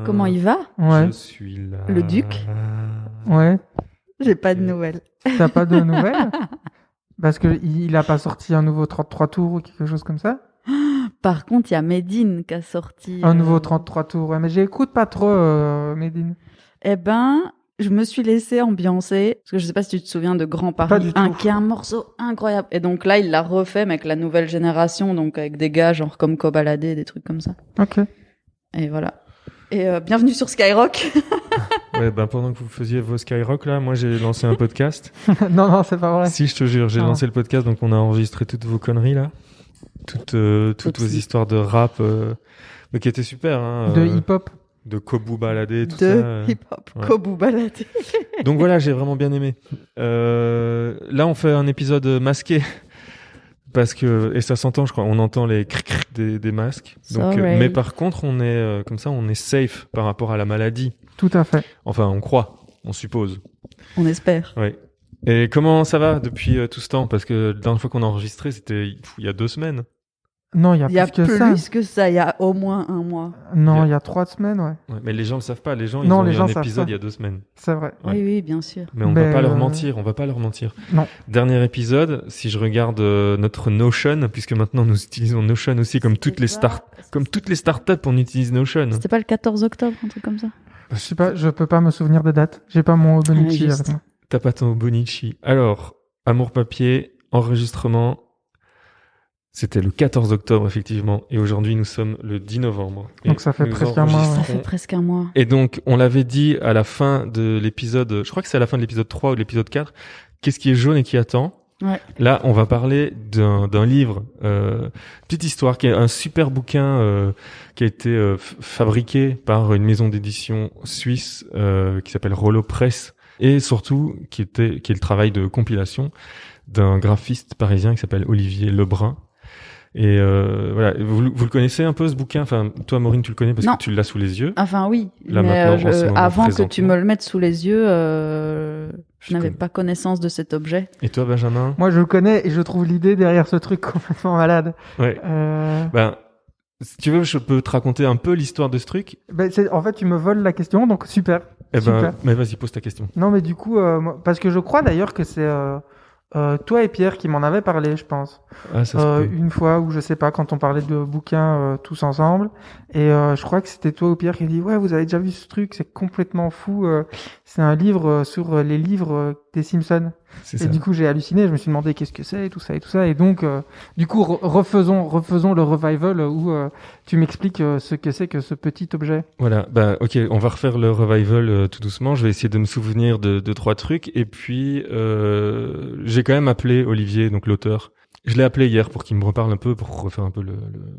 Comment il va? Ouais. Je suis là. Le duc? Ouais. J'ai pas de nouvelles. T'as pas de nouvelles? Parce que il a pas sorti un nouveau 33 tours ou quelque chose comme ça? Par contre, il y a Medine qui a sorti... Un nouveau 33 tours. Ouais, mais j'écoute pas trop, Medine. Eh ben, je me suis laissée ambiancer, parce que je sais pas si tu te souviens de Grand Pas Paris du 1, tout. qui est un morceau incroyable. Et donc là, il l'a refait, mais avec la nouvelle génération, donc avec des gars genre comme Kobalade, des trucs comme ça. Ok. Et voilà. Et bienvenue sur Skyrock. Ouais, ben pendant que vous faisiez vos Skyrock là, moi j'ai lancé un podcast. non, c'est pas vrai. Si, je te jure, j'ai Ah. lancé le podcast, donc on a enregistré toutes vos conneries là, toutes vos Oupsie. histoires de rap, mais qui étaient super, hein, De hip-hop. de Kobu baladé, tout ça. De hip-hop, ouais. Kobu Balade. Donc voilà, j'ai vraiment bien aimé. Là, on fait un épisode masqué. Parce que, et ça s'entend, je crois, on entend les cric des masques. Donc, Sorry. mais par contre, on est, comme ça, on est safe par rapport à la maladie. Tout à fait. Enfin, on croit, on suppose. On espère. Oui. Et comment ça va depuis tout ce temps? Parce que la dernière fois qu'on a enregistré, c'était il y a 2 semaines. Non, il y a Il y a plus que ça. plus que ça, il y a au moins un mois. Non, il y a 3 semaines, ouais. Ouais, mais les gens le savent pas. Les gens, Non, ils ont les eu gens un savent épisode pas. il y a 2 semaines. C'est vrai. Ouais. Oui, oui, bien sûr. Mais on Ben, va pas leur mentir. On va pas leur mentir. Non. Dernier épisode, si je regarde notre Notion, puisque maintenant nous utilisons Notion aussi comme toutes les startups, on utilise Notion. C'était pas le 14 octobre, un truc comme ça? Je sais pas, je peux pas me souvenir des dates. J'ai pas mon Bonichi Ouais, avec juste. moi. T'as pas ton Bonichi. Alors, Amour Papier, enregistrement. C'était le 14 octobre, effectivement. Et aujourd'hui, nous sommes le 10 novembre. Donc Et ça fait nous presque un mois, ouais. Ça enregistrons- fait presque un mois. Et donc, on l'avait dit à la fin de l'épisode, je crois que c'est à la fin de l'épisode 3 ou de l'épisode 4, qu'est-ce qui est jaune et qui attend? Ouais. Là, on va parler d'un livre, petite histoire, qui est un super bouquin qui a été fabriqué par une maison d'édition suisse qui s'appelle Rollo Press, et surtout qui est le travail de compilation d'un graphiste parisien qui s'appelle Olivier Lebrun. Et voilà, vous le connaissez un peu ce bouquin? Enfin, toi, Maureen, tu le connais parce Non. que tu l'as sous les yeux. Enfin oui, Là, mais maintenant, en ce moment, avant que tu présentement. me le mettes sous les yeux, je n'avais connais. pas connaissance de cet objet. Et toi, Benjamin? Moi, je le connais et je trouve l'idée derrière ce truc complètement malade. Ouais. Ben, si tu veux, je peux te raconter un peu l'histoire de ce truc. En fait, tu me voles la question, donc super. Eh Super. ben, mais vas-y, pose ta question. Non, mais du coup, parce que je crois d'ailleurs que c'est toi et Pierre qui m'en avez parlé, je pense. Ah, ça se peut. Une fois, ou je sais pas, quand on parlait de bouquins tous ensemble. Et je crois que c'était toi ou Pierre qui dit, ouais, vous avez déjà vu ce truc, c'est complètement fou. C'est un livre sur les livres des Simpsons. C'est Et ça. du coup, j'ai halluciné, je me suis demandé qu'est-ce que c'est, et tout ça, et tout ça. Et donc, du coup, refaisons le revival où tu m'expliques ce que c'est que ce petit objet. Voilà, bah ok, on va refaire le revival tout doucement. Je vais essayer de me souvenir de 3 trucs. Et puis, j'ai quand même appelé Olivier, donc l'auteur. Je l'ai appelé hier pour qu'il me reparle un peu, pour refaire un peu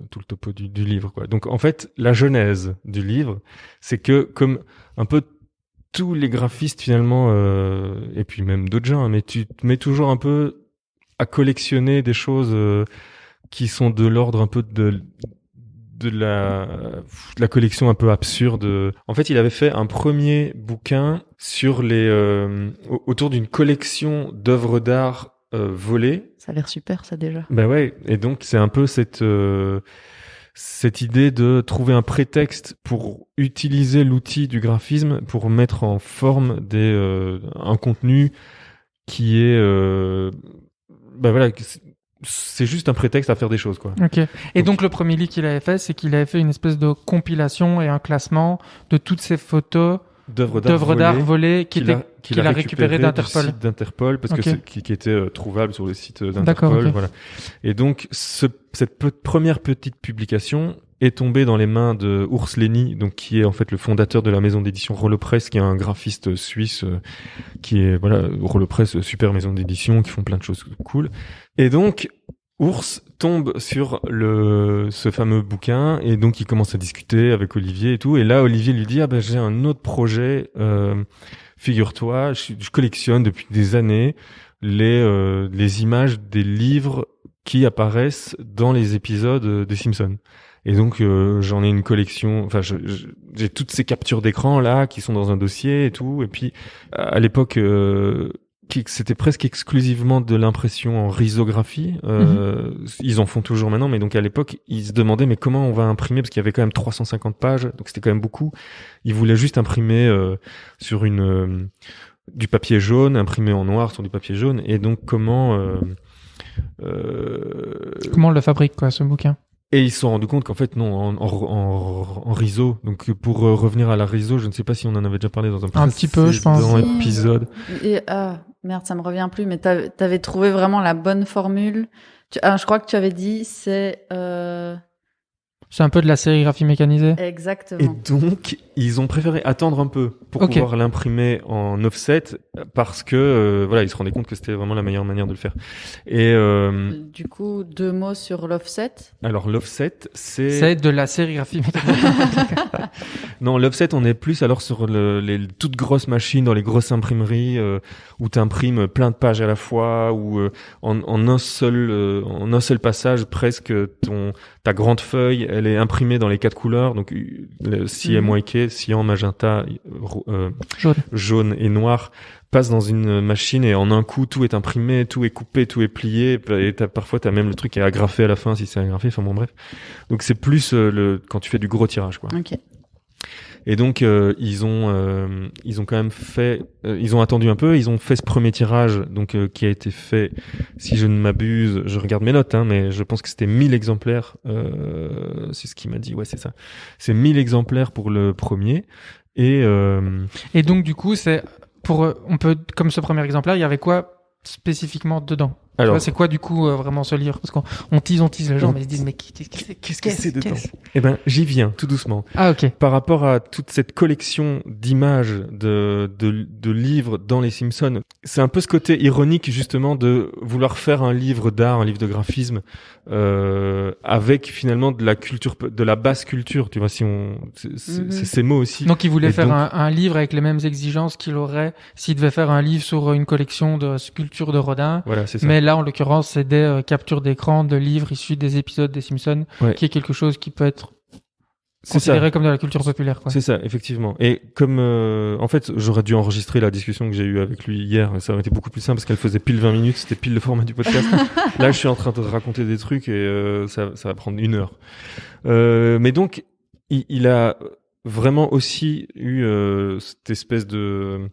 tout le topo du livre, quoi. Donc en fait, la genèse du livre, c'est que comme un peu tous les graphistes finalement, et puis même d'autres gens, hein, mais tu te mets toujours un peu à collectionner des choses qui sont de l'ordre un peu de la collection un peu absurde. En fait, il avait fait un premier bouquin sur autour d'une collection d'œuvres d'art volées. Ça a l'air super, ça déjà. Ben ouais, et donc c'est un peu cette idée de trouver un prétexte pour utiliser l'outil du graphisme pour mettre en forme un contenu qui est ben voilà, c'est juste un prétexte à faire des choses, quoi. Ok. Et donc, le premier livre qu'il avait fait, c'est qu'il avait fait une espèce de compilation et un classement de toutes ces photos D'œuvres d'art volées qu'il a récupérées du d'Interpol. site d'Interpol parce Ok. que qui était trouvable sur le site D'accord, d'Interpol, ok. voilà. Et donc cette première petite publication est tombée dans les mains de Urs Leny, donc qui est en fait le fondateur de la maison d'édition Rollo Press, qui est un graphiste suisse qui est Rollo Press, super maison d'édition qui font plein de choses cool. Et donc Urs tombe sur ce fameux bouquin et donc il commence à discuter avec Olivier et tout. Et là, Olivier lui dit, j'ai un autre projet, figure-toi, je collectionne depuis des années les images des livres qui apparaissent dans les épisodes des Simpsons. Et donc, j'en ai une collection, enfin, j'ai toutes ces captures d'écran là qui sont dans un dossier et tout. Et puis, à l'époque, c'était presque exclusivement de l'impression en risographie. Ils en font toujours maintenant, mais donc à l'époque, ils se demandaient mais comment on va imprimer, parce qu'il y avait quand même 350 pages, donc c'était quand même beaucoup. Ils voulaient juste imprimer sur du papier jaune, imprimer en noir sur du papier jaune, et donc comment on le fabrique, quoi, ce bouquin? Et ils se sont rendus compte qu'en fait, non, en riso. Donc, pour revenir à la riso, je ne sais pas si on en avait déjà parlé dans un petit peu, je pense. épisode. Et, merde, ça me revient plus, mais t'avais trouvé vraiment la bonne formule. Je crois que tu avais dit, c'est un peu de la sérigraphie mécanisée. Exactement. Et donc, ils ont préféré attendre un peu pour pouvoir l'imprimer en offset, parce que voilà, ils se rendaient compte que c'était vraiment la meilleure manière de le faire. Et du coup, 2 mots sur l'offset. Alors l'offset, c'est de la sérigraphie mécanisée. Non, l'offset, on est plus alors sur les toutes grosses machines dans les grosses imprimeries où tu imprimes plein de pages à la fois, ou en un seul passage presque ta grande feuille, elle est imprimée dans les 4 couleurs, donc le CMYK, cyan, magenta, jaune et noir, passe dans une machine, et en un coup tout est imprimé, tout est coupé, tout est plié, et parfois t'as même le truc qui est agrafé à la fin si c'est agrafé, enfin bon bref. Donc c'est plus quand tu fais du gros tirage, quoi. Ok. Et donc ils ont quand même fait, ils ont attendu un peu, ils ont fait ce premier tirage, donc qui a été fait, si je ne m'abuse, je regarde mes notes, mais je pense que c'était 1000 exemplaires, c'est ce qu'il m'a dit, ouais c'est ça, c'est 1000 exemplaires pour le premier, et donc du coup on peut, comme ce premier exemplaire, il y avait quoi spécifiquement dedans? Alors, c'est quoi du coup vraiment ce livre? Parce qu'on tease les gens, mais ils se disent mais qu'est-ce que c'est dedans? Eh ben, j'y viens tout doucement. Ah ok. Par rapport à toute cette collection d'images de livres dans les Simpsons, c'est un peu ce côté ironique justement de vouloir faire un livre d'art, un livre de graphisme avec finalement de la culture, de la basse culture, tu vois, si c'est ces mots aussi. Donc il voulait faire un livre avec les mêmes exigences qu'il aurait s'il devait faire un livre sur une collection de sculptures de Rodin. Voilà, c'est ça. Mais là, en l'occurrence, c'est des captures d'écran de livres issus des épisodes des Simpsons, qui est quelque chose qui peut être considéré comme de la culture populaire, quoi. C'est ça, effectivement. Et comme en fait, j'aurais dû enregistrer la discussion que j'ai eue avec lui hier, ça aurait été beaucoup plus simple parce qu'elle faisait pile 20 minutes, c'était pile le format du podcast. Là, je suis en train de raconter des trucs et ça va prendre 1 heure. Mais donc, il a vraiment aussi eu cette espèce de...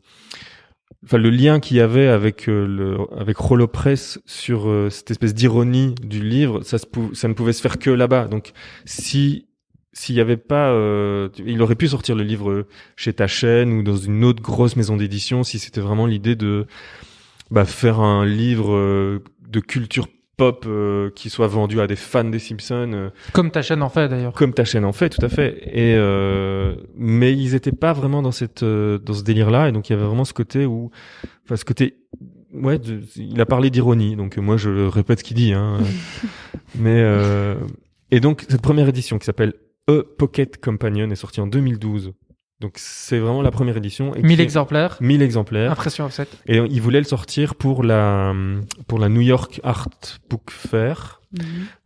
Enfin, le lien qu'il y avait avec avec Rollo Press sur cette espèce d'ironie du livre, ça ne pouvait se faire que là-bas. Donc, s'il y avait pas, il aurait pu sortir le livre chez ta chaîne ou dans une autre grosse maison d'édition, si c'était vraiment l'idée de faire un livre de culture pop qui soit vendu à des fans des Simpsons, comme ta chaîne en fait d'ailleurs. Comme ta chaîne en fait, tout à fait. Et mais ils étaient pas vraiment dans ce délire-là, et donc il y avait vraiment ce côté il a parlé d'ironie, donc moi je répète ce qu'il dit, mais et donc cette première édition qui s'appelle A Pocket Companion est sortie en 2012. Donc c'est vraiment la première édition. 1000 exemplaires. 1000 exemplaires. Impression offset. Et ils voulaient le sortir pour la New York Art Book Fair.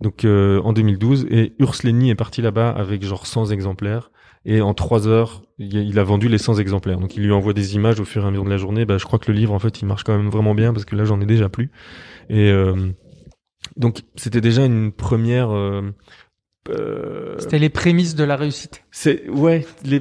Donc en 2012, et Urs Lenny est parti là-bas avec genre 100 exemplaires, et en 3 heures il a vendu les 100 exemplaires. Donc il lui envoie des images au fur et à mesure de la journée. Je crois que le livre en fait il marche quand même vraiment bien parce que là j'en ai déjà plus. Et donc c'était déjà une première c'était les prémices de la réussite. C'est les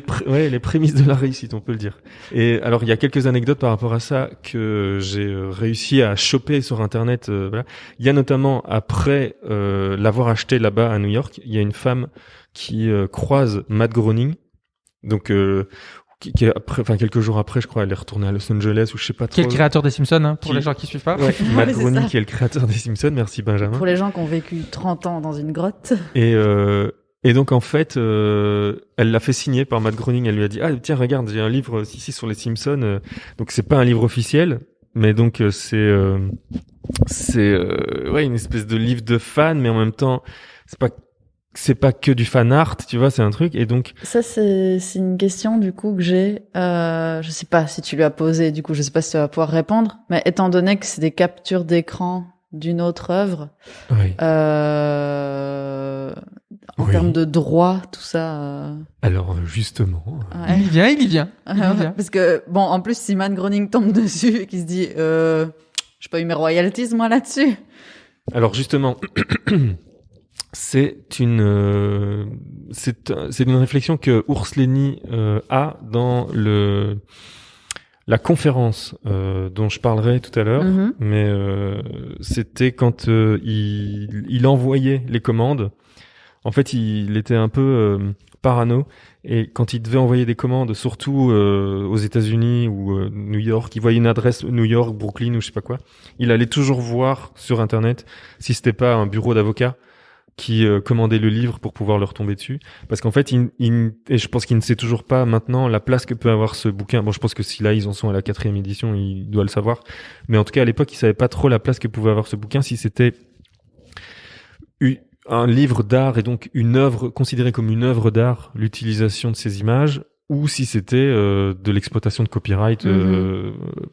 prémices de la réussite, on peut le dire. Et alors il y a quelques anecdotes par rapport à ça que j'ai réussi à choper sur internet. Voilà. Il y a notamment, après l'avoir acheté là-bas à New York, il y a une femme qui croise Matt Groening, donc qui après, quelques jours après, je crois, elle est retournée à Los Angeles ou je sais pas trop. Qui est le créateur des Simpsons, pour les gens qui suivent pas. Ouais, Matt Groening qui est le créateur des Simpsons. Merci Benjamin. Pour les gens qui ont vécu 30 ans dans une grotte. Et donc en fait, elle l'a fait signer par Matt Groening. Elle lui a dit tiens regarde, j'ai un livre ici sur les Simpsons. Donc c'est pas un livre officiel, mais donc c'est une espèce de livre de fan, mais en même temps c'est pas que du fan art, tu vois, c'est un truc. Et donc ça c'est une question du coup que j'ai. Je sais pas si tu lui as posé. Du coup, je sais pas si tu vas pouvoir répondre. Mais étant donné que c'est des captures d'écran d'une autre œuvre, oui. en termes de droit, tout ça. Alors justement, ouais. il y vient. Parce que bon, en plus, si Matt Groening tombe dessus et qu'il se dit, j'ai pas eu mes royalties moi là-dessus. Alors justement, c'est une réflexion que Urs Lenny a dans la conférence dont je parlerai tout à l'heure, mais c'était quand il envoyait les commandes. En fait, il était un peu parano, et quand il devait envoyer des commandes, surtout aux États-Unis ou New York, il voyait une adresse New York, Brooklyn ou je sais pas quoi, il allait toujours voir sur Internet si c'était pas un bureau d'avocat qui commandait le livre pour pouvoir leur tomber dessus, parce qu'en fait, et je pense qu'il ne sait toujours pas maintenant la place que peut avoir ce bouquin. Bon, je pense que si là ils en sont à la 4e édition, il doit le savoir, mais en tout cas à l'époque, il savait pas trop la place que pouvait avoir ce bouquin, si c'était un livre d'art et donc une œuvre considérée comme une œuvre d'art, l'utilisation de ces images, ou si c'était de l'exploitation de copyright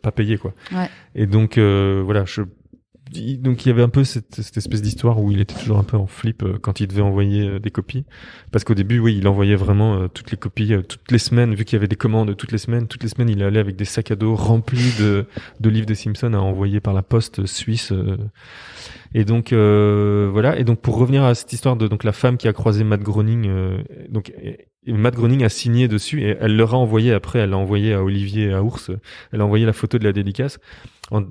pas payé, quoi. Ouais. Et donc voilà, donc il y avait un peu cette espèce d'histoire où il était toujours un peu en flip quand il devait envoyer des copies, parce qu'au début, oui, il envoyait vraiment toutes les copies toutes les semaines, vu qu'il y avait des commandes toutes les semaines il allait avec des sacs à dos remplis de livres des Simpsons à envoyer par la poste suisse. Et donc voilà. Et donc pour revenir à cette histoire de donc la femme qui a croisé Matt Groening, et Matt Groening a signé dessus et elle leur a envoyé après. Elle l'a envoyé à Olivier et à Urs. Elle a envoyé la photo de la dédicace.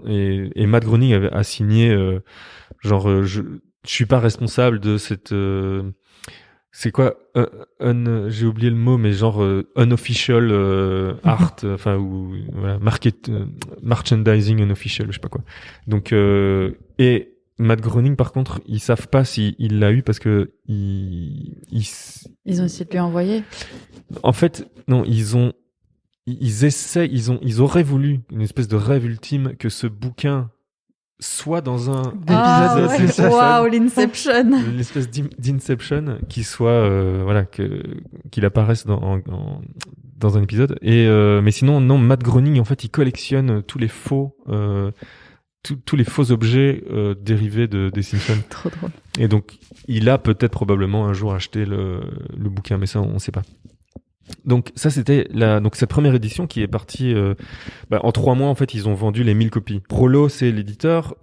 Et Matt Groening a signé genre je suis pas responsable de cette c'est quoi j'ai oublié le mot, mais genre unofficial art, enfin ou voilà, merchandising unofficial, je sais pas quoi. Donc et Matt Groening, par contre, ils savent pas s'il l'a eu parce que ils ont essayé de lui envoyer. En fait, non, ils auraient voulu une espèce de rêve ultime que ce bouquin soit dans un épisode. Waouh, l'Inception. L'espèce d'Inception qui soit voilà, qu'il apparaisse dans un épisode. Et mais sinon non, Matt Groening en fait il collectionne tous les faux objets dérivés des Simpsons. Trop drôle. Et donc il a peut-être probablement un jour acheté le bouquin, mais ça on sait pas. Donc ça c'était donc cette première édition qui est partie en 3 mois. En fait ils ont vendu les 1000 copies. Prolo c'est l'éditeur,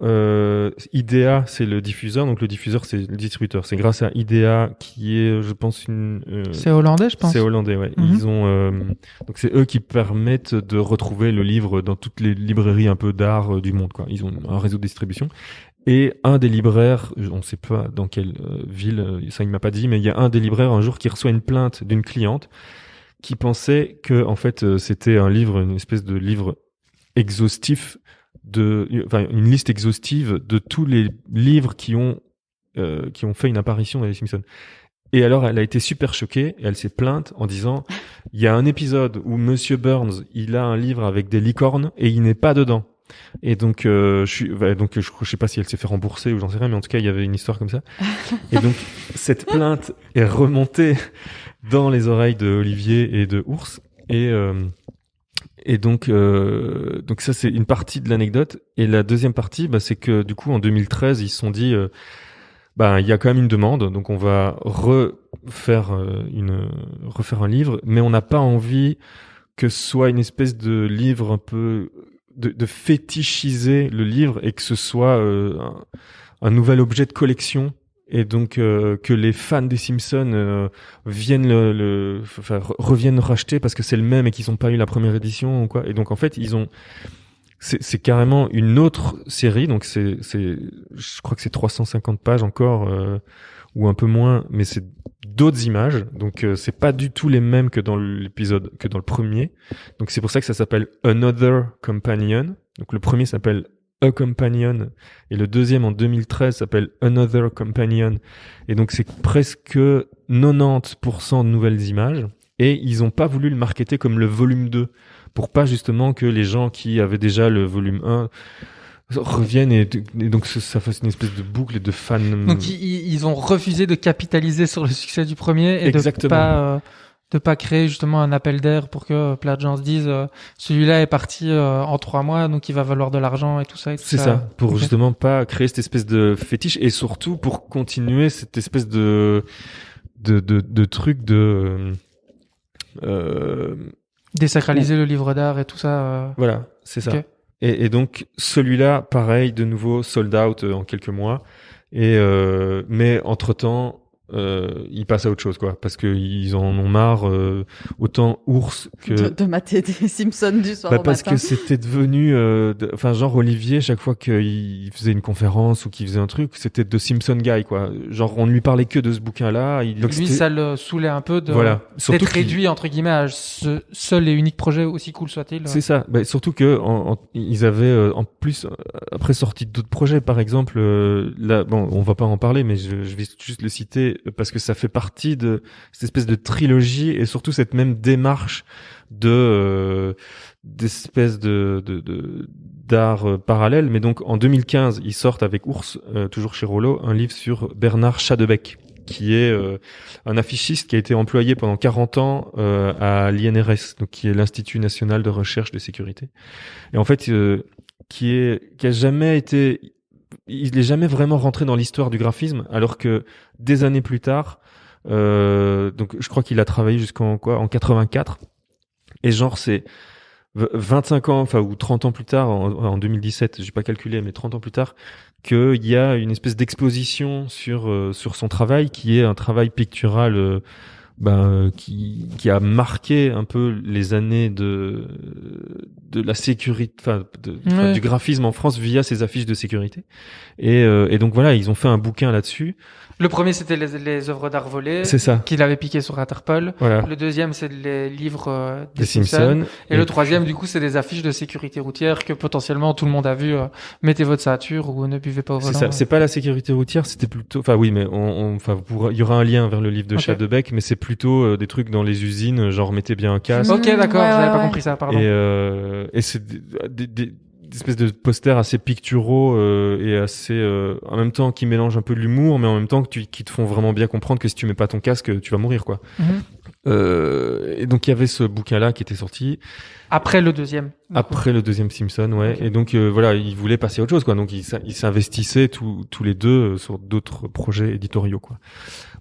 IDEA c'est le diffuseur, donc le diffuseur c'est le distributeur. C'est grâce à IDEA qui est je pense c'est hollandais, je pense. C'est hollandais, ouais. Ils ont donc c'est eux qui permettent de retrouver le livre dans toutes les librairies un peu d'art du monde, quoi. Ils ont un réseau de distribution. Et un des libraires, on ne sait pas dans quelle ville, ça il m'a pas dit, mais il y a un des libraires un jour qui reçoit une plainte d'une cliente qui pensait que en fait c'était un livre, une espèce de livre exhaustif une liste exhaustive de tous les livres qui ont fait une apparition dans les Simpsons. Et alors elle a été super choquée et elle s'est plainte en disant il y a un épisode où Monsieur Burns il a un livre avec des licornes et il n'est pas dedans. Et donc je sais pas si elle s'est fait rembourser ou j'en sais rien, mais en tout cas il y avait une histoire comme ça. Et donc cette plainte est remontée dans les oreilles de Olivier et de Urs, et donc ça c'est une partie de l'anecdote. Et la deuxième partie, c'est que du coup en 2013 ils se sont dit il y a quand même une demande, donc on va refaire un livre, mais on n'a pas envie que ce soit une espèce de livre un peu de fétichiser le livre et que ce soit un nouvel objet de collection. Et donc que les fans des Simpsons reviennent racheter parce que c'est le même et qu'ils n'ont pas eu la première édition ou quoi. Et donc en fait c'est carrément une autre série. Donc je crois que c'est 350 pages encore ou un peu moins, mais c'est d'autres images. Donc c'est pas du tout les mêmes que dans l'épisode, que dans le premier. Donc c'est pour ça que ça s'appelle Another Companion. Donc le premier s'appelle A Companion et le deuxième en 2013 s'appelle Another Companion, et donc c'est presque 90% de nouvelles images, et ils ont pas voulu le marketer comme le volume 2 pour pas justement que les gens qui avaient déjà le volume 1 reviennent et donc ça fasse une espèce de boucle de fans. Donc ils ont refusé de capitaliser sur le succès du premier et de pas créer justement un appel d'air pour que plein de gens se disent celui-là est parti en 3 mois, donc il va valoir de l'argent et tout ça. C'est ça, pour justement pas créer cette espèce de fétiche, et surtout pour continuer cette espèce de trucs de désacraliser le livre d'art et tout ça. Voilà, c'est ça. Okay. Et donc celui-là, pareil, de nouveau sold out en quelques mois. Mais entre-temps, ils passent à autre chose, quoi, parce que ils en ont marre, autant Ours que de mater des Simpsons du soir au parce matin. que c'était devenu, genre Olivier, chaque fois qu'il faisait une conférence ou qu'il faisait un truc, c'était de Simpson guy, quoi. Genre on ne lui parlait que de ce bouquin-là. Donc lui, ça le saoulait un peu surtout d'être réduit entre guillemets à ce seul et unique projet, aussi cool soit-il. C'est ça. Surtout que ils avaient en plus après sorti d'autres projets, par exemple. Là, bon, on va pas en parler, mais je vais juste le citer parce que ça fait partie de cette espèce de trilogie et surtout cette même démarche d'espèce d'art parallèle. Mais donc en 2015, ils sortent avec Ours, toujours chez Rollo, un livre sur Bernard Chadebec, qui est un affichiste qui a été employé pendant 40 ans à l'INRS, donc qui est l'Institut National de Recherche de Sécurité. Et en fait, qui a jamais été, il n'est jamais vraiment rentré dans l'histoire du graphisme, alors que des années plus tard, donc je crois qu'il a travaillé en 84, et genre c'est 25 ans, enfin ou 30 ans plus tard, en 2017, j'ai pas calculé, mais 30 ans plus tard, qu'il y a une espèce d'exposition sur son travail, qui est un travail pictural qui a marqué un peu les années de la sécurité, du graphisme en France via ces affiches de sécurité. Et donc voilà, ils ont fait un bouquin là-dessus. Le premier, c'était les œuvres d'art volées. C'est ça. Qu'il avait piqué sur Interpol. Voilà. Le deuxième, c'est les livres des Simpsons. Et le troisième, du coup, c'est des affiches de sécurité routière que potentiellement tout le monde a vu. Mettez votre ceinture ou ne buvez pas au volant. C'est ça. C'est pas la sécurité routière, c'était plutôt, enfin oui, mais il y aura un lien vers le livre de Chadebec, mais c'est plutôt des trucs dans les usines, genre mettez bien un casque. Ok, d'accord, j'avais pas compris ça, pardon. Et c'est des espèces de posters assez picturaux et assez en même temps qui mélangent un peu de l'humour, mais en même temps qui te font vraiment bien comprendre que si tu mets pas ton casque, tu vas mourir, quoi. Et donc il y avait ce bouquin-là qui était sorti après le deuxième. Après le deuxième Simpson, ouais. Okay. Et donc voilà, ils voulaient passer à autre chose, quoi. Donc ils s'investissaient tous les deux sur d'autres projets éditoriaux, quoi.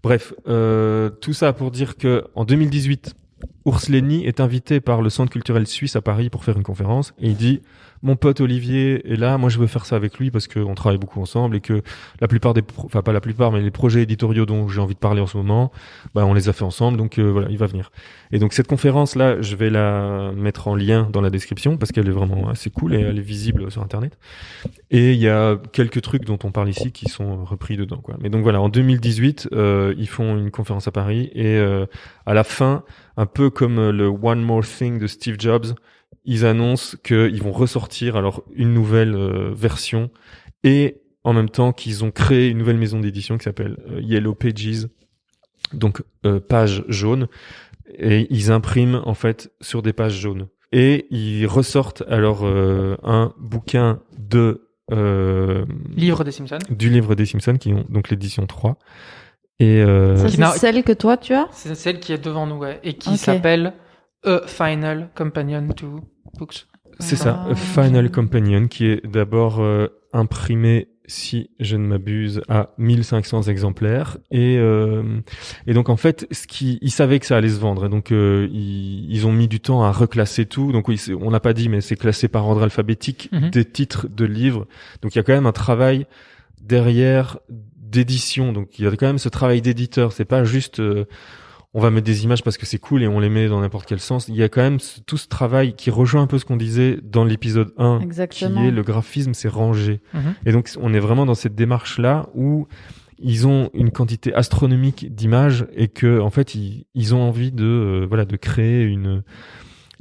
Bref, tout ça pour dire que en 2018, Urs Lenny est invité par le Centre culturel suisse à Paris pour faire une conférence et il dit: mon pote Olivier est là, moi je veux faire ça avec lui parce qu'on travaille beaucoup ensemble et que la plupart pas la plupart, mais les projets éditoriaux dont j'ai envie de parler en ce moment, on les a fait ensemble, donc voilà, il va venir. Et donc cette conférence-là, je vais la mettre en lien dans la description parce qu'elle est vraiment assez cool et elle est visible sur Internet. Et il y a quelques trucs dont on parle ici qui sont repris dedans, quoi. Mais donc voilà, en 2018, ils font une conférence à Paris et à la fin, un peu comme le One More Thing de Steve Jobs, ils annoncent qu'ils vont ressortir alors une nouvelle version et en même temps qu'ils ont créé une nouvelle maison d'édition qui s'appelle Yellow Pages, donc pages jaunes, et ils impriment en fait sur des pages jaunes. Et ils ressortent alors un bouquin de livre des Simpsons. Du livre des Simpsons, qui ont donc l'édition 3. Et ça, c'est celle que toi tu as? C'est celle qui est devant nous, ouais, et qui s'appelle A Final Companion to Books. C'est ça, A Final Companion, qui est d'abord imprimé, si je ne m'abuse, à 1500 exemplaires. Et donc en fait, ils savaient que ça allait se vendre. Et donc ils ont mis du temps à reclasser tout. Donc oui, on n'a pas dit, mais c'est classé par ordre alphabétique des titres de livres. Donc il y a quand même un travail derrière d'édition. Donc il y a quand même ce travail d'éditeur. C'est pas juste on va mettre des images parce que c'est cool et on les met dans n'importe quel sens. Il y a quand même tout ce travail qui rejoint un peu ce qu'on disait dans l'épisode 1. Exactement. Qui est le graphisme, c'est rangé. Et donc on est vraiment dans cette démarche-là où ils ont une quantité astronomique d'images et que en fait ils ont envie de créer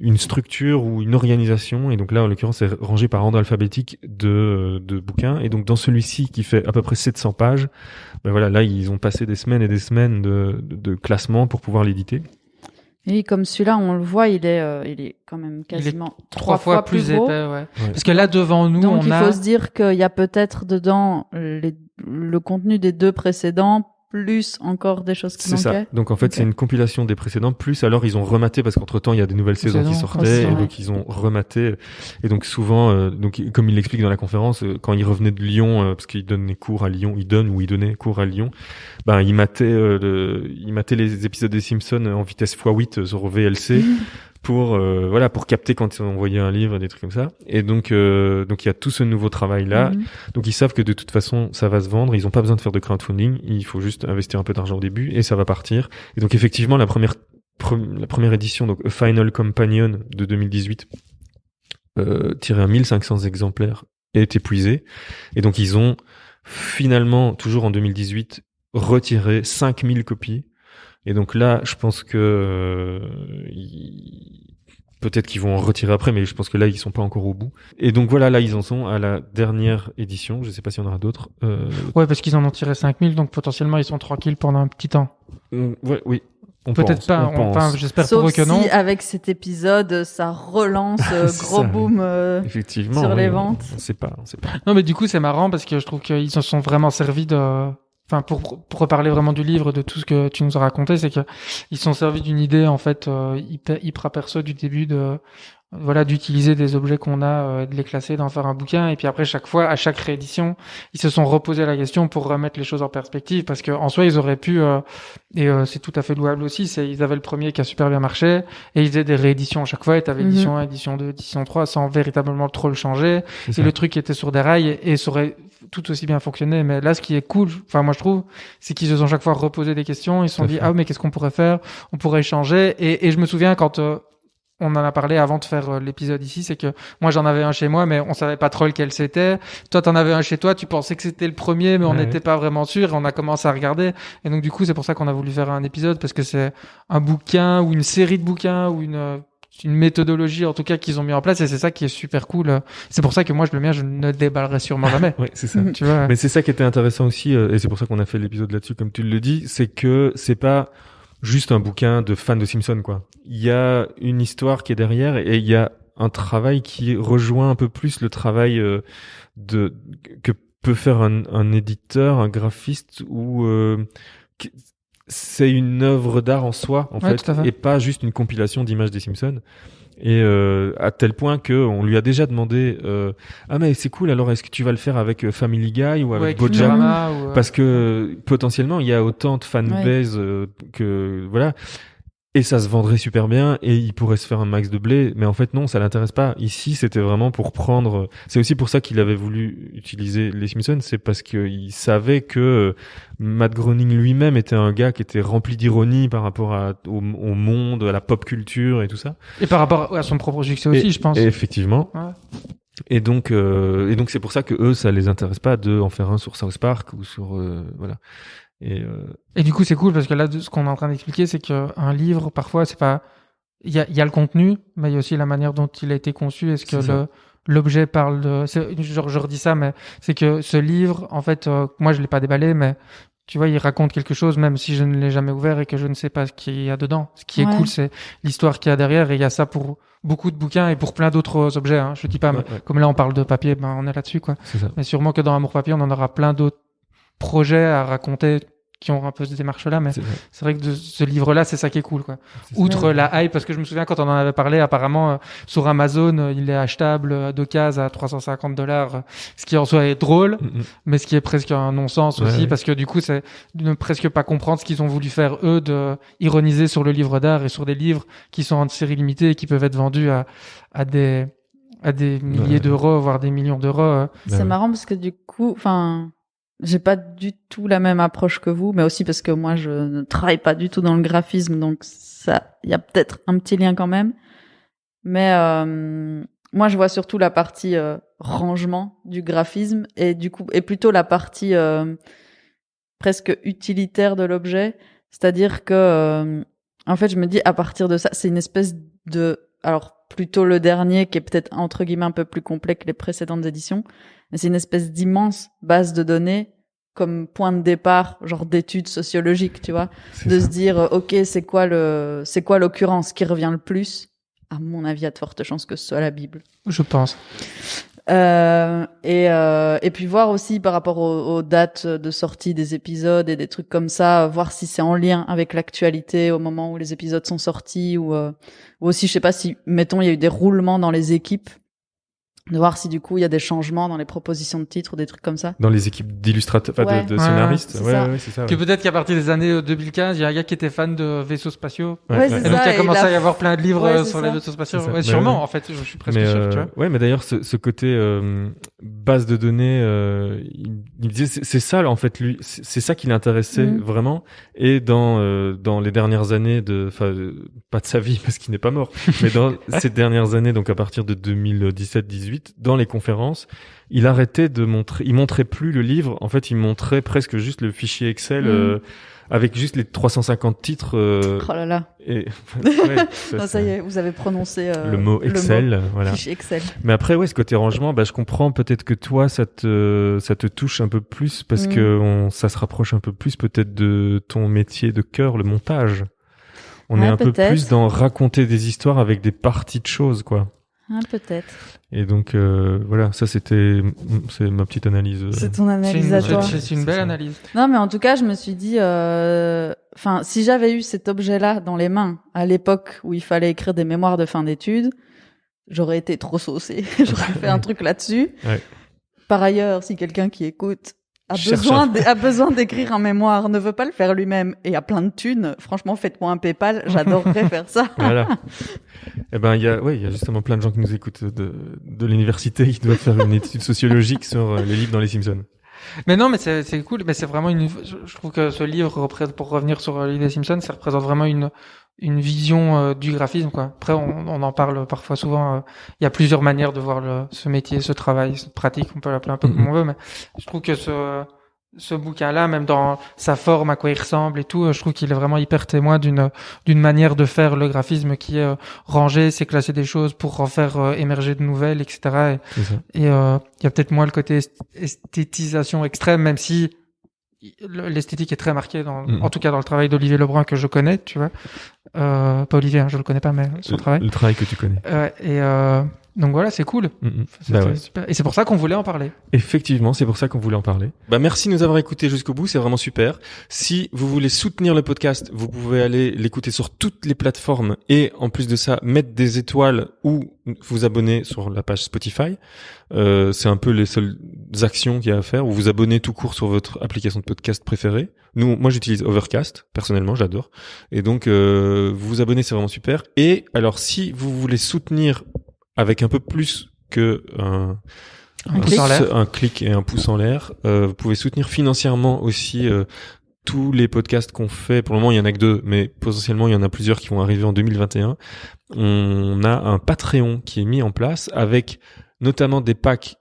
une structure ou une organisation. Et donc là, en l'occurrence, c'est rangé par ordre alphabétique de bouquins. Et donc dans celui-ci qui fait à peu près 700 pages, là, ils ont passé des semaines et des semaines de classement pour pouvoir l'éditer. Et comme celui-là, on le voit, il est quand même quasiment 3 fois plus épais, ouais. Parce que là, devant nous, donc il faut se dire qu'il y a peut-être dedans le contenu des deux précédents plus encore des choses qui manquaient. C'est ça. Donc en fait, c'est une compilation des précédents, plus alors ils ont rematé, parce qu'entre-temps, il y a des nouvelles saisons qui sortaient, et donc ils ont rematé. Et donc souvent, donc comme il l'explique dans la conférence, quand il revenait de Lyon, parce qu'il donne des cours à Lyon, il donnait cours à Lyon, ben il matait les épisodes des Simpsons en vitesse x8 sur VLC. Pour capter quand on envoyait un livre, des trucs comme ça. Et donc il y a tout ce nouveau travail là. Donc ils savent que de toute façon ça va se vendre, ils ont pas besoin de faire de crowdfunding, il faut juste investir un peu d'argent au début et ça va partir. Et donc effectivement la première édition, donc A Final Companion de 2018 tiré à 1500 exemplaires est épuisée. Et donc ils ont finalement toujours en 2018 retiré 5000 copies. Et donc là, je pense que peut-être qu'ils vont en retirer après, mais je pense que là, ils sont pas encore au bout. Et donc voilà, là, ils en sont à la dernière édition. Je sais pas s'il y en aura d'autres. Ouais, parce qu'ils en ont tiré 5000, donc potentiellement, ils sont tranquilles pendant un petit temps. Ouais, oui. Peut-être pas. Enfin, j'espère pour eux que non. Sauf si avec cet épisode, ça relance gros boom effectivement, sur les ventes. On sait pas. Non, mais du coup, c'est marrant parce que je trouve qu'ils se sont vraiment servis de... Enfin, pour reparler vraiment du livre, de tout ce que tu nous as raconté, c'est que ils sont servis d'une idée, en fait, hyper aperçue du début d'utiliser des objets qu'on a, de les classer, d'en faire un bouquin. Et puis après, à chaque réédition, ils se sont reposé la question pour remettre les choses en perspective, parce que en soi, ils auraient pu, c'est tout à fait louable aussi, ils avaient le premier qui a super bien marché, et ils faisaient des rééditions à chaque fois, et t'avais édition 1, édition 2, édition 3, sans véritablement trop le changer. Et le truc était sur des rails, et ça aurait tout aussi bien fonctionné. Mais là, ce qui est cool, enfin, moi, je trouve, c'est qu'ils se sont chaque fois reposé des questions, ils se sont dit, mais qu'est-ce qu'on pourrait faire? On pourrait changer. Et je me souviens quand, on en a parlé avant de faire l'épisode ici, c'est que moi j'en avais un chez moi, mais on savait pas trop lequel c'était. Toi t'en avais un chez toi, tu pensais que c'était le premier, mais on n'était pas vraiment sûr, et on a commencé à regarder. Et donc du coup c'est pour ça qu'on a voulu faire un épisode, parce que c'est un bouquin ou une série de bouquins ou une méthodologie en tout cas qu'ils ont mis en place, et c'est ça qui est super cool. C'est pour ça que moi le mien je ne déballerai sûrement jamais. Oui, c'est ça. Tu vois. Mais c'est ça qui était intéressant aussi, et c'est pour ça qu'on a fait l'épisode là-dessus comme tu le dis, c'est que c'est pas juste un bouquin de fans de Simpsons, quoi. Il y a une histoire qui est derrière, et il y a un travail qui rejoint un peu plus le travail que peut faire un éditeur, un graphiste, ou c'est une œuvre d'art en soi, en fait, et pas juste une compilation d'images des Simpsons. Et à tel point que on lui a déjà demandé mais c'est cool, alors est-ce que tu vas le faire avec Family Guy ou avec BoJack, parce que potentiellement il y a autant de fanbase que voilà, et ça se vendrait super bien et il pourrait se faire un max de blé, mais en fait non, ça l'intéresse pas. Ici c'était vraiment pour prendre, c'est aussi pour ça qu'il avait voulu utiliser les Simpsons, c'est parce qu'il savait que Matt Groening lui-même était un gars qui était rempli d'ironie par rapport au monde, à la pop culture et tout ça. Et par rapport à son propre succès aussi, je pense. Et effectivement. Ouais. Et donc c'est pour ça que eux, ça les intéresse pas de en faire un sur South Park ou sur voilà. Et du coup, c'est cool parce que là, ce qu'on est en train d'expliquer, c'est qu'un livre, parfois, c'est pas, il y a le contenu, mais il y a aussi la manière dont il a été conçu. Est-ce que l'objet parle de, je redis ça, mais c'est que ce livre, en fait, moi, je l'ai pas déballé, mais tu vois, il raconte quelque chose, même si je ne l'ai jamais ouvert et que je ne sais pas ce qu'il y a dedans. Ce qui est cool, c'est l'histoire qu'il y a derrière, et il y a ça pour beaucoup de bouquins et pour plein d'autres objets, hein. Je dis pas, mais comme là, on parle de papier, on est là-dessus, quoi. Mais sûrement que dans Amour Papier, on en aura plein d'autres projets à raconter qui ont un peu cette démarche-là, mais c'est vrai que de ce livre-là, c'est ça qui est cool, quoi. Outre la hype, parce que je me souviens quand on en avait parlé, apparemment, sur Amazon, il est achetable d'occasion à $350, ce qui en soi est drôle, mais ce qui est presque un non-sens aussi, parce que du coup, c'est de ne presque pas comprendre ce qu'ils ont voulu faire, eux, de ironiser sur le livre d'art et sur des livres qui sont en série limitée et qui peuvent être vendus à des milliers d'euros, voire des millions d'euros. C'est marrant parce que du coup, j'ai pas du tout la même approche que vous, mais aussi parce que moi, je ne travaille pas du tout dans le graphisme, donc ça, il y a peut-être un petit lien quand même. Mais moi, je vois surtout la partie rangement du graphisme et du coup, et plutôt la partie presque utilitaire de l'objet. C'est-à-dire que, en fait, je me dis à partir de ça, c'est une espèce de, alors plutôt le dernier qui est peut-être entre guillemets un peu plus complet que les précédentes éditions. Mais c'est une espèce d'immense base de données comme point de départ, genre d'études sociologiques, tu vois, se dire, ok, c'est quoi l'occurrence qui revient le plus? À mon avis, il y a de fortes chances que ce soit la Bible. Je pense. Et puis voir aussi par rapport aux dates de sortie des épisodes et des trucs comme ça, voir si c'est en lien avec l'actualité au moment où les épisodes sont sortis, ou aussi, je sais pas si, mettons, il y a eu des roulements dans les équipes, de voir si du coup il y a des changements dans les propositions de titres ou des trucs comme ça. Dans les équipes d'illustrateurs, de scénaristes. C'est ça. Que peut-être qu'à partir des années 2015, il y a un gars qui était fan de vaisseaux spatiaux. C'est et ça. donc il y a commencé à y avoir plein de livres sur les ça. vaisseaux spatiaux. Ouais, sûrement, en fait, je suis presque sûr, tu vois. Ouais, mais d'ailleurs, ce côté base de données, il me disait, c'est ça, là, en fait, lui, c'est ça qui l'intéressait vraiment. Et dans les dernières années pas de sa vie parce qu'il n'est pas mort, mais dans ces dernières années, donc à partir de 2017-18, dans les conférences, il arrêtait de montrer, il montrait plus le livre. En fait, il montrait presque juste le fichier Excel avec juste les 350 titres. Oh là là. Et ça y est, vous avez prononcé le mot Excel, voilà. Fichier Excel. Mais après, ouais, ce côté rangement, je comprends peut-être que toi, ça te touche un peu plus parce que ça se rapproche un peu plus peut-être de ton métier de cœur, le montage. On est un peu plus dans raconter des histoires avec des parties de choses, quoi. Peut-être. Et donc voilà, ça c'est ma petite analyse. C'est ton analyse à toi. C'est une belle analyse. Non, mais en tout cas, je me suis dit, si j'avais eu cet objet-là dans les mains à l'époque où il fallait écrire des mémoires de fin d'études, j'aurais été trop saucée. J'aurais fait un truc là-dessus. Ouais. Par ailleurs, si quelqu'un qui écoute a besoin d'écrire un mémoire, ne veut pas le faire lui-même et a plein de thunes, franchement, faites-moi un PayPal, j'adorerais faire ça. Voilà. Eh ben, il y a justement plein de gens qui nous écoutent de l'université qui doivent faire une étude sociologique sur les livres dans les Simpsons. Mais non, mais c'est cool, mais c'est vraiment je trouve que ce livre représente, pour revenir sur l'idée des Simpsons, ça représente vraiment une vision du graphisme, quoi. Après, on en parle parfois souvent. Il y a plusieurs manières de voir ce métier, ce travail, cette pratique. On peut l'appeler un peu comme on veut, mais je trouve que ce bouquin-là, même dans sa forme, à quoi il ressemble et tout, je trouve qu'il est vraiment hyper témoin d'une manière de faire le graphisme qui est ranger, c'est classer des choses pour en faire émerger de nouvelles, etc. Et il y a peut-être moins le côté esthétisation extrême, même si l'esthétique est très marquée en tout cas dans le travail d'Olivier Lebrun que je connais, tu vois. Pas Olivier, je le connais pas, mais son travail. Le travail que tu connais. Donc voilà, c'est cool. Super. Et c'est pour ça qu'on voulait en parler. Effectivement, c'est pour ça qu'on voulait en parler. Merci de nous avoir écoutés jusqu'au bout, c'est vraiment super. Si vous voulez soutenir le podcast, vous pouvez aller l'écouter sur toutes les plateformes et en plus de ça, mettre des étoiles ou vous abonner sur la page Spotify. C'est un peu les seules actions qu'il y a à faire, ou vous abonner tout court sur votre application de podcast préférée. Moi j'utilise Overcast, personnellement, j'adore. Et donc vous vous abonnez, c'est vraiment super. Et alors si vous voulez soutenir avec un peu plus que un clic et un pouce en l'air, vous pouvez soutenir financièrement aussi tous les podcasts qu'on fait. Pour le moment, il y en a que 2, mais potentiellement, il y en a plusieurs qui vont arriver en 2021. On a un Patreon qui est mis en place avec notamment des packs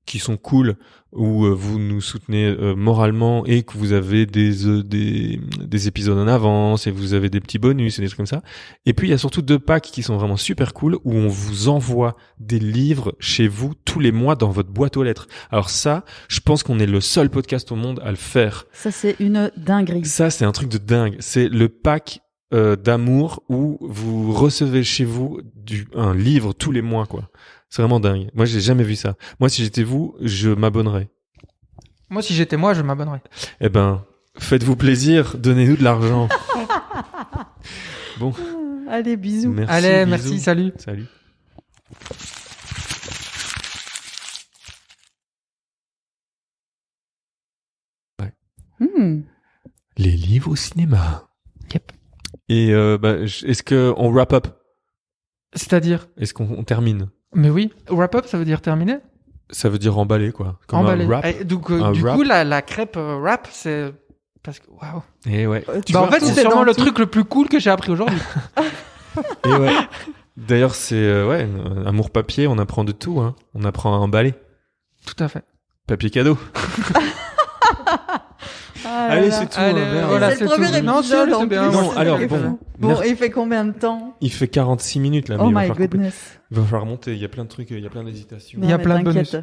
qui sont cool, où vous nous soutenez moralement et que vous avez des épisodes en avance et vous avez des petits bonus et des trucs comme ça. Et puis il y a surtout 2 packs qui sont vraiment super cool, où on vous envoie des livres chez vous tous les mois dans votre boîte aux lettres. Alors ça, je pense qu'on est le seul podcast au monde à le faire. Ça, c'est une dinguerie. Ça, c'est un truc de dingue. C'est le pack d'amour où vous recevez chez vous un livre tous les mois, quoi. C'est vraiment dingue. Moi, j'ai jamais vu ça. Moi, si j'étais vous, je m'abonnerais. Moi, si j'étais moi, je m'abonnerais. Eh ben, faites-vous plaisir, donnez-nous de l'argent. Bon. Allez, bisous. Merci, salut. Salut. Ouais. Les livres au cinéma. Yep. Et est-ce que on wrap up? C'est-à-dire? Est-ce qu'on termine? Mais oui, wrap up, ça veut dire terminer? Ça veut dire emballer, quoi. Comme emballer. Un wrap. Du coup, la crêpe wrap, c'est parce que waouh. Et ouais. En fait, c'est sûrement le truc le plus cool que j'ai appris aujourd'hui. Et ouais. D'ailleurs, c'est amour papier, on apprend de tout, hein. On apprend à emballer. Tout à fait. Papier cadeau. Allez, c'est tout. Voilà, c'est le premier épisode en plus. Non, alors bon. Bon, il fait combien de temps? Il fait 46 minutes là. Oh my goodness. Il va falloir remonter. Il y a plein de trucs, il y a plein d'hésitations. Il y a plein de bonus.